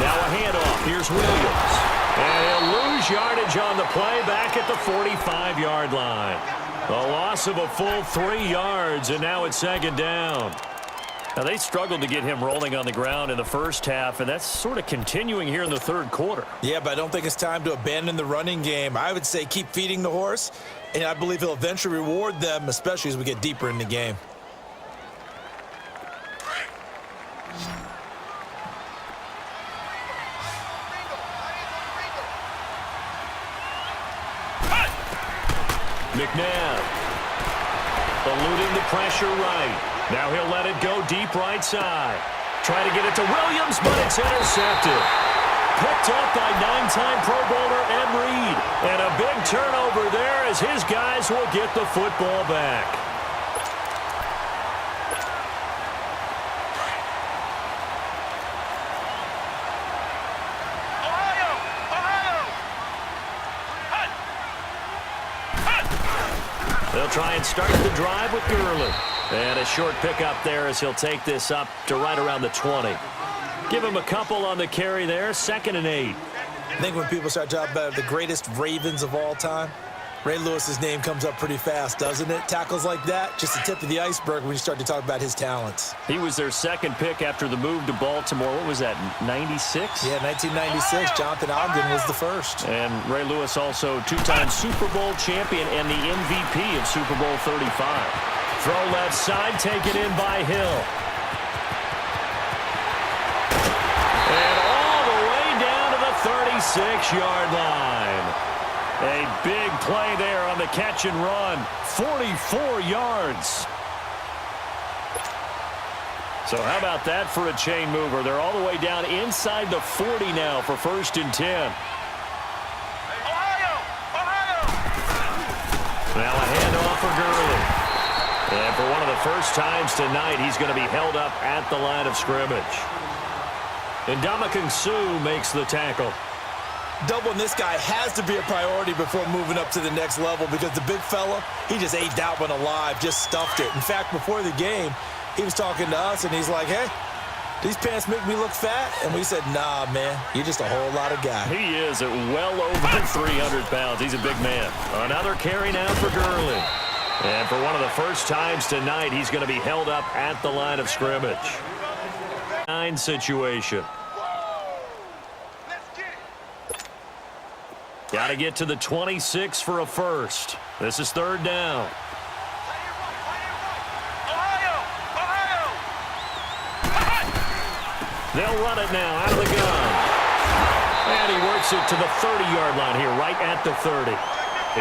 Now a handoff. Here's Williams. And he'll lose yardage on the play back at the 45-yard line. A loss of a full 3 yards, and now it's second down. Now, they struggled to get him rolling on the ground in the first half, and that's sort of continuing here in the third quarter. Yeah, but I don't think it's time to abandon the running game. I would say keep feeding the horse, and I believe he'll eventually reward them, especially as we get deeper in the game. McNabb eluding the pressure right. Now he'll let it go deep right side. Try to get it to Williams, but it's intercepted. Picked up by 9-time Pro Bowler Ed Reed. And a big turnover there as his guys will get the football back. They'll try and start the drive with Gurley. And a short pickup there as he'll take this up to right around the 20. Give him a couple on the carry there, 2nd and 8. I think when people start talking about the greatest Ravens of all time, Ray Lewis's name comes up pretty fast, doesn't it? Tackles like that, just the tip of the iceberg when you start to talk about his talents. He was their second pick after the move to Baltimore. What was that, 96? Yeah, 1996. Jonathan Ogden was the first. And Ray Lewis also 2-time Super Bowl champion and the MVP of Super Bowl 35. Throw left side, taken in by Hill. And all the way down to the 36-yard line. A big play there on the catch and run. 44 yards. So how about that for a chain mover? They're all the way down inside the 40 now for 1st and 10. Now a handoff for Gurley. And for one of the first times tonight, he's going to be held up at the line of scrimmage. And Ndamukong Suh makes the tackle. Doubling this guy has to be a priority before moving up to the next level because the big fella, he just ate that one alive, just stuffed it. In fact, before the game, he was talking to us, and he's like, hey, these pants make me look fat? And we said, nah, man, you're just a whole lot of guy. He is at well over 300 pounds. He's a big man. Another carry now for Gurley. And for one of the first times tonight, he's going to be held up at the line of scrimmage. 9 situation. Got to get to the 26 for a first. This is 3rd down. They'll run it now out of the gun. And he works it to the 30-yard line here, right at the 30.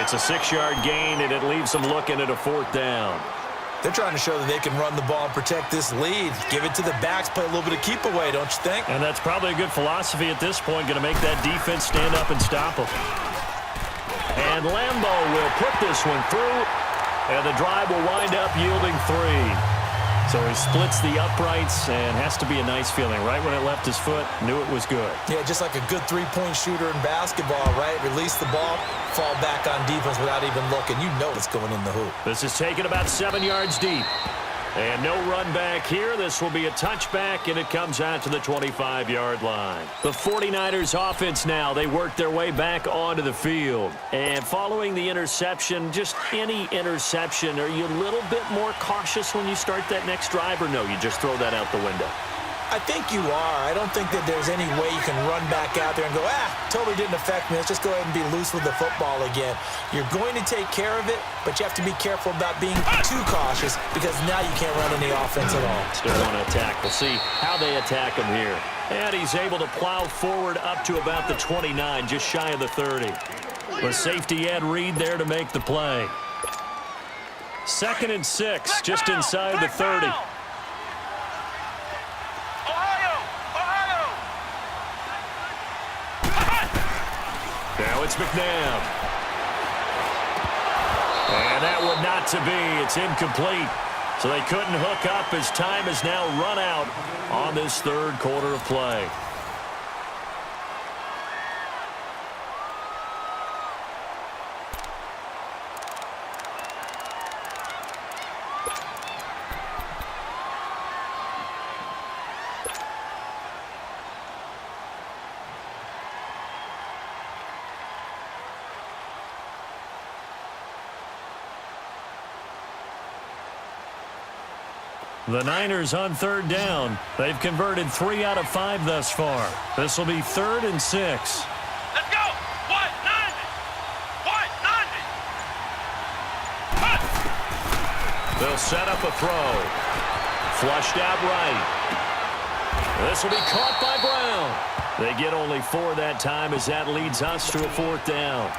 It's a 6-yard gain, and it leaves them looking at a 4th down. They're trying to show that they can run the ball and protect this lead. Give it to the backs, play a little bit of keep away, don't you think? And that's probably a good philosophy at this point, going to make that defense stand up and stop them. And Lambo will put this one through, and the drive will wind up yielding 3. So he splits the uprights, and has to be a nice feeling. Right when it left his foot, knew it was good. Yeah, just like a good three-point shooter in basketball, right? Release the ball, fall back on defense without even looking. You know it's going in the hoop. This is taken about 7 yards deep. And no run back here. This will be a touchback, and it comes out to the 25-yard line. The 49ers offense now, they work their way back onto the field. And following the interception, just any interception, are you a little bit more cautious when you start that next drive, or no, you just throw that out the window? I think you are. I don't think that there's any way you can run back out there and go, totally didn't affect me. Let's just go ahead and be loose with the football again. You're going to take care of it, but you have to be careful about being too cautious because now you can't run any offense at all. Still want to attack. We'll see how they attack him here. And he's able to plow forward up to about the 29, just shy of the 30. With safety Ed Reed there to make the play. 2nd and 6, just inside the 30. Now it's McNabb. And that would not to be. It's incomplete. So they couldn't hook up as time has now run out on this 3rd quarter of play. The Niners on third down. They've converted 3 out of 5 thus far. This will be 3rd and 6. Let's go! 190! 190! They'll set up a throw. Flushed out right. This will be caught by Brown. They get only 4 that time as that leads us to a 4th down.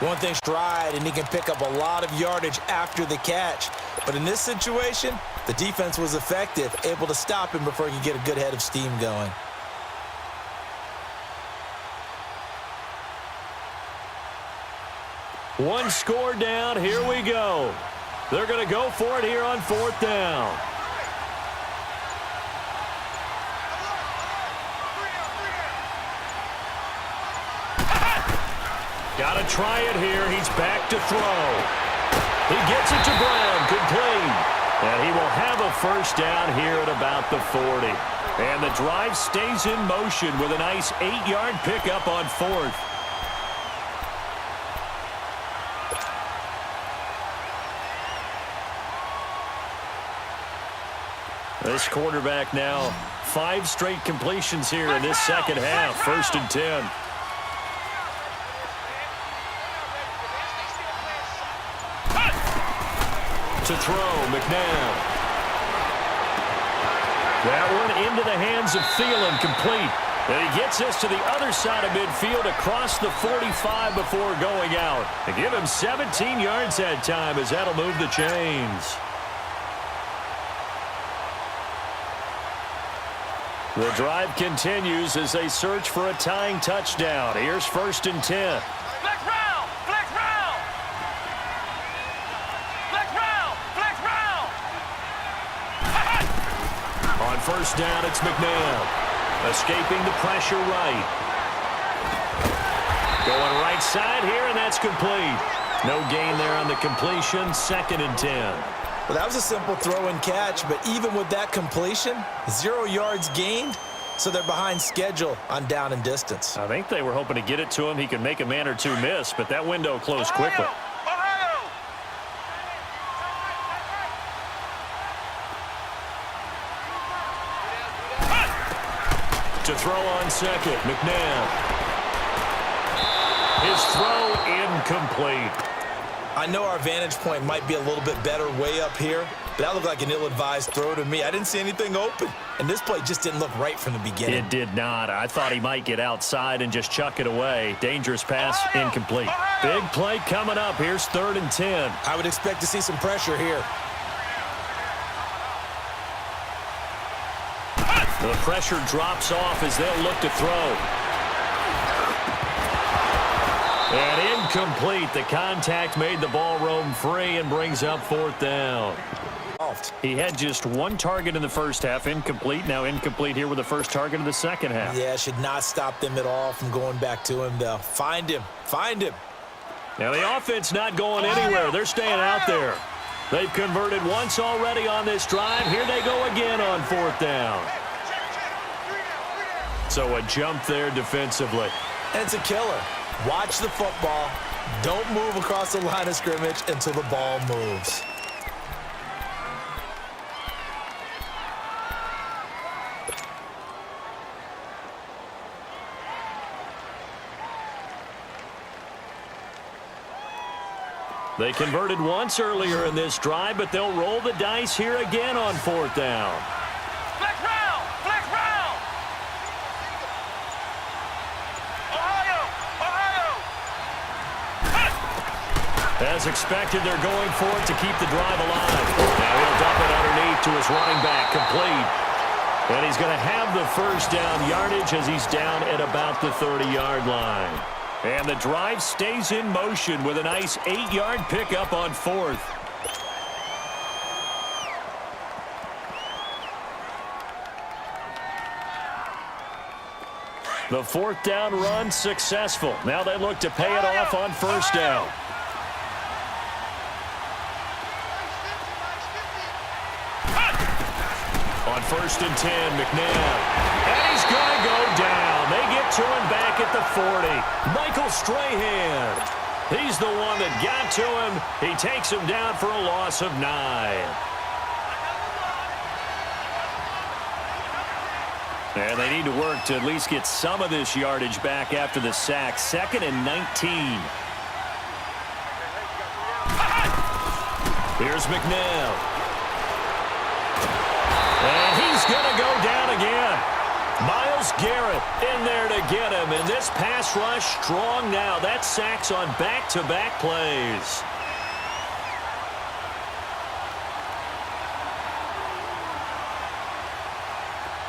One thing stride, and he can pick up a lot of yardage after the catch. But in this situation, the defense was effective, able to stop him before he could get a good head of steam going. One score down. Here we go. They're going to go for it here on 4th down. Got to try it here. He's back to throw. He gets it to Brown. Complete. And he will have a 1st down here at about the 40. And the drive stays in motion with a nice 8-yard pickup on 4th. This quarterback now 5 straight completions here in this second half. 1st and 10. To throw, McNabb. That one into the hands of Thielen, complete. And he gets this to the other side of midfield across the 45 before going out. They give him 17 yards that time as that'll move the chains. The drive continues as they search for a tying touchdown. Here's 1st and 10. Flex round! Flex round! Flex round! Flex round! On 1st down, it's McNabb. Escaping the pressure right. Going right side here, and that's complete. No gain there on the completion. 2nd and 10. Well, that was a simple throw and catch, but even with that completion, 0 yards gained, so they're behind schedule on down and distance. I think they were hoping to get it to him. He could make a man or two miss, but that window closed quickly. To throw on 2nd, McNabb. His throw incomplete. I know our vantage point might be a little bit better way up here, but that looked like an ill-advised throw to me. I didn't see anything open, and this play just didn't look right from the beginning. It did not. I thought he might get outside and just chuck it away. Dangerous pass, incomplete. Big play coming up. Here's 3rd and 10. I would expect to see some pressure here. The pressure drops off as they'll look to throw. And incomplete. The contact made the ball roam free and brings up 4th down. He had just 1 target in the first half, incomplete. Now incomplete here with the first target of the second half. Yeah, should not stop them at all from going back to him, though. Find him. Find him. Now the offense not going anywhere. They're staying out there. They've converted once already on this drive. Here they go again on 4th down. So a jump there defensively. And it's a killer. Watch the football. Don't move across the line of scrimmage until the ball moves. They converted once earlier in this drive, but they'll roll the dice here again on 4th down. Flex round! Flex round! Ohio! As expected, they're going for it to keep the drive alive. Now he'll dump it underneath to his running back, complete. And he's going to have the 1st down yardage as he's down at about the 30-yard line. And the drive stays in motion with a nice 8-yard pickup on 4th. The 4th down run successful. Now they look to pay it off on 1st down. On 1st and 10, McNabb. And he's going to go down. They get to him back at the 40. Michael Strahan. He's the one that got to him. He takes him down for a loss of 9. And they need to work to at least get some of this yardage back after the sack. 2nd and 19. Here's McNabb. And he's going to go down again. Myles Garrett in there to get him. And this pass rush strong now. That sacks on back-to-back plays.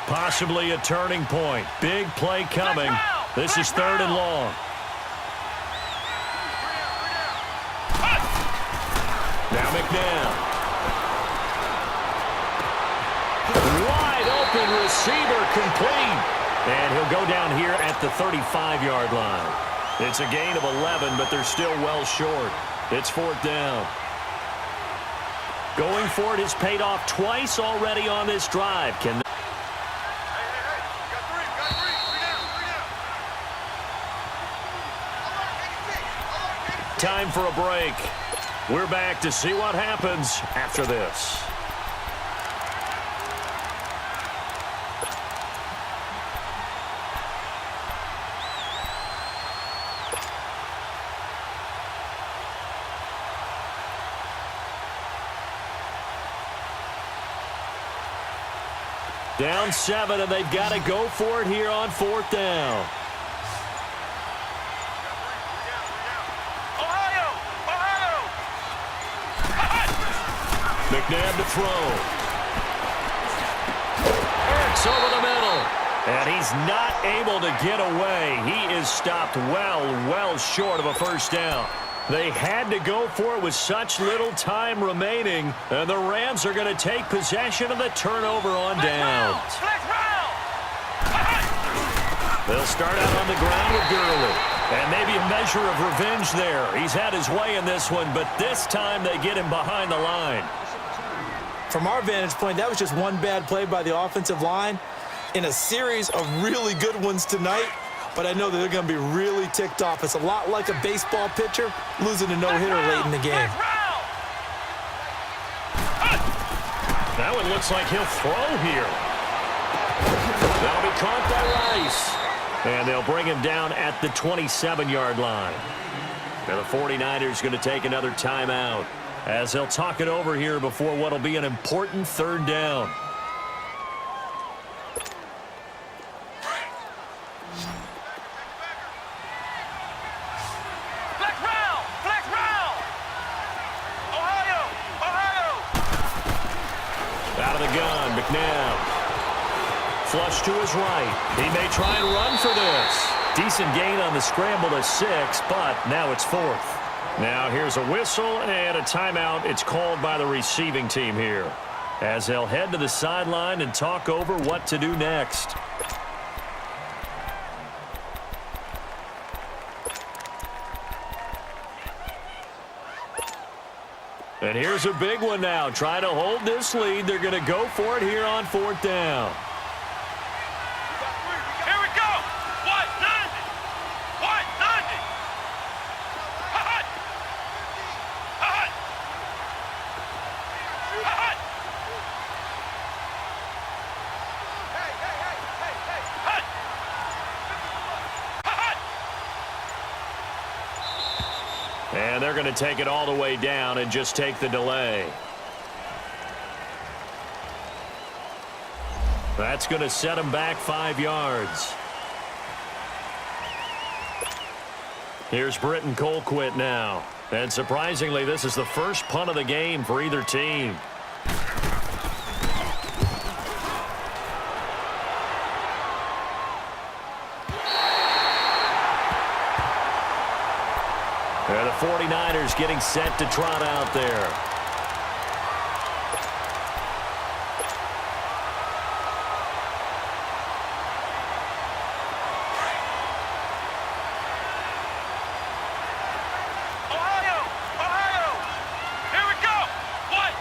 Possibly a turning point. Big play coming. This is 3rd and long. Now McNabb. Wide open receiver complete. And he'll go down here at the 35-yard line. It's a gain of 11, but they're still well short. It's 4th down. Going for it has paid off twice already on this drive. Can Time for a break. We're back to see what happens after this. Down 7, and they've got to go for it here on 4th down. McNabb to throw. Ertz over the middle. And he's not able to get away. He is stopped well short of a 1st down. They had to go for it with such little time remaining. And the Rams are going to take possession of the turnover on downs. They'll start out on the ground with Gurley. And maybe a measure of revenge there. He's had his way in this one, but this time they get him behind the line. From our vantage point, that was just one bad play by the offensive line in a series of really good ones tonight, but I know that they're going to be really ticked off. It's a lot like a baseball pitcher losing a no-hitter late in the game. That one looks like he'll throw here. That'll be caught by Rice. And they'll bring him down at the 27-yard line. Now the 49ers going to take another timeout as they'll talk it over here before what will be an important 3rd down. Flex round. Ohio. Out of the gun, McNabb. Flush to his right. He may try and run for this. Decent gain on the scramble to 6, but now it's 4th. Now here's a whistle and a timeout. It's called by the receiving team here as they'll head to the sideline and talk over what to do next. And here's a big one now. Trying to hold this lead. They're going to go for it here on 4th down. And they're going to take it all the way down and just take the delay. That's going to set them back 5 yards. Here's Britton Colquitt now. And surprisingly, this is the first punt of the game for either team. And the 49ers getting set to trot out there. Ohio. Here we go. White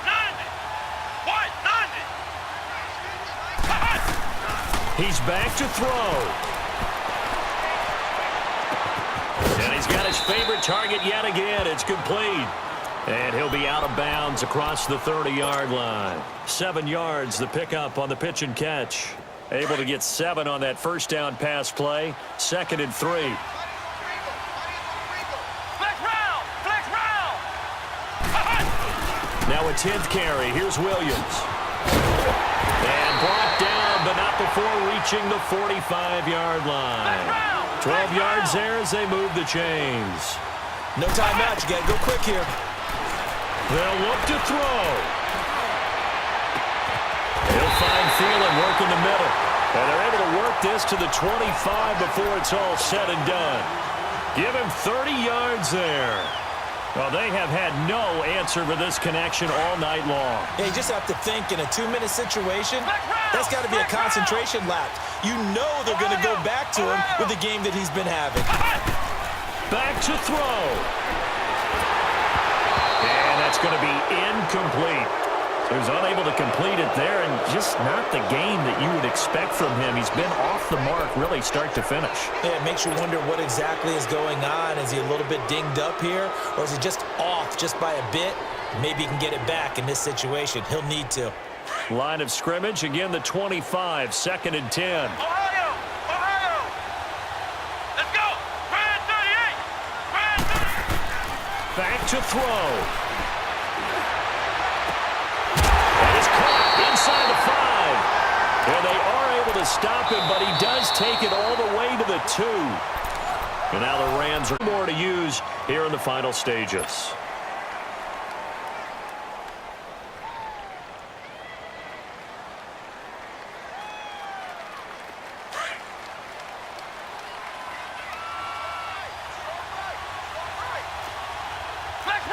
90. He's back to throw. And he's got his favorite target yet again. It's complete. And he'll be out of bounds across the 30-yard line. 7 yards, the pickup on the pitch and catch. Able to get 7 on that first down pass play. 2nd and 3. Flex round! Flex round! Now a 10th carry. Here's Williams. And brought down, but not before reaching the 45-yard line. 12 yards there as they move the chains. No timeout. You got to go quick here. They'll look to throw. He'll find Thielen working the middle. And they're able to work this to the 25 before it's all said and done. Give him 30 yards there. Well, they have had no answer for this connection all night long. Yeah, you just have to think in a 2-minute situation, that's got to be a concentration lapse. You know they're going to go back to him with the game that he's been having. Back to throw. And that's going to be incomplete. He was unable to complete it there, and just not the game that you would expect from him. He's been off the mark really start to finish. Yeah, it makes you wonder what exactly is going on. Is he a little bit dinged up here, or is he just off just by a bit? Maybe he can get it back in this situation. He'll need to. Line of scrimmage, again the 25, 2nd and 10. Ohio! Ohio! Let's go! Brand 38! Brand 38! Back to throw. Inside the 5. And they are able to stop him, but he does take it all the way to the 2. And now the Rams are more to use here in the final stages.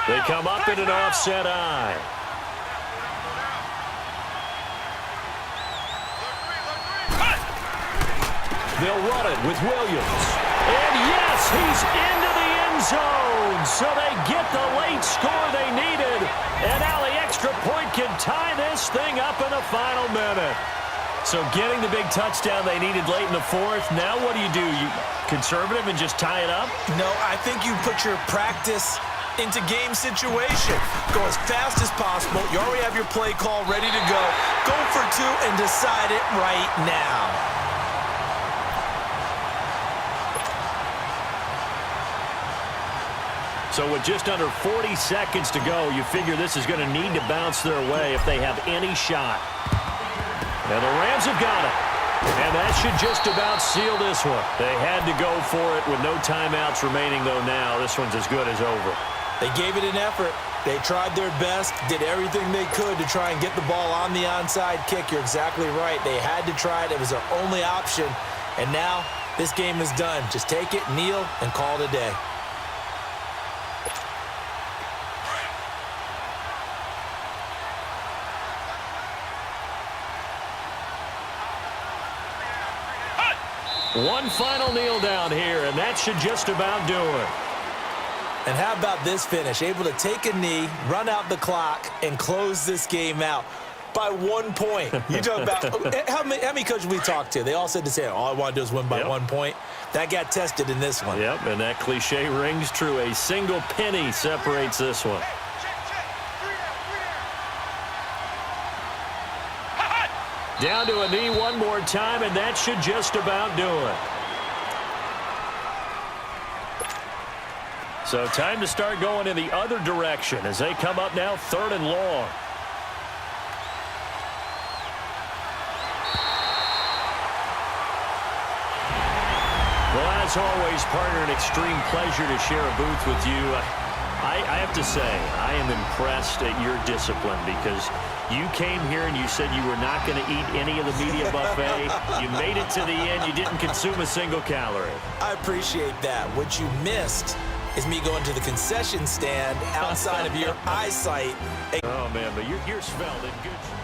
They come up in an offset eye. They'll run it with Williams. And yes, he's into the end zone. So they get the late score they needed. And now the extra point can tie this thing up in the final minute. So getting the big touchdown they needed late in the 4th. Now what do? You conservative and just tie it up? No, I think you put your practice into game situation. Go as fast as possible. You already have your play call ready to go. Go for 2 and decide it right now. So with just under 40 seconds to go, you figure this is going to need to bounce their way if they have any shot. And the Rams have got it. And that should just about seal this one. They had to go for it with no timeouts remaining, though now. This one's as good as over. They gave it an effort. They tried their best, did everything they could to try and get the ball on the onside kick. You're exactly right. They had to try it. It was their only option. And now this game is done. Just take it, kneel, and call it a day. One final kneel down here, and that should just about do it. And how about this finish? Able to take a knee, run out the clock, and close this game out by 1 point. You talk about how many coaches we talked to? They all said the same. All I want to do is win by 1 point. That got tested in this one. Yep, and that cliche rings true. A single penny separates this one. Down to a knee one more time, and that should just about do it. So time to start going in the other direction as they come up now 3rd and long. Well, as always, partner, an extreme pleasure to share a booth with you. I have to say, I am impressed at your discipline because you came here and you said you were not going to eat any of the media buffet. You made it to the end. You didn't consume a single calorie. I appreciate that. What you missed is me going to the concession stand outside of your eyesight. Oh, man, but you're svelte in good shape.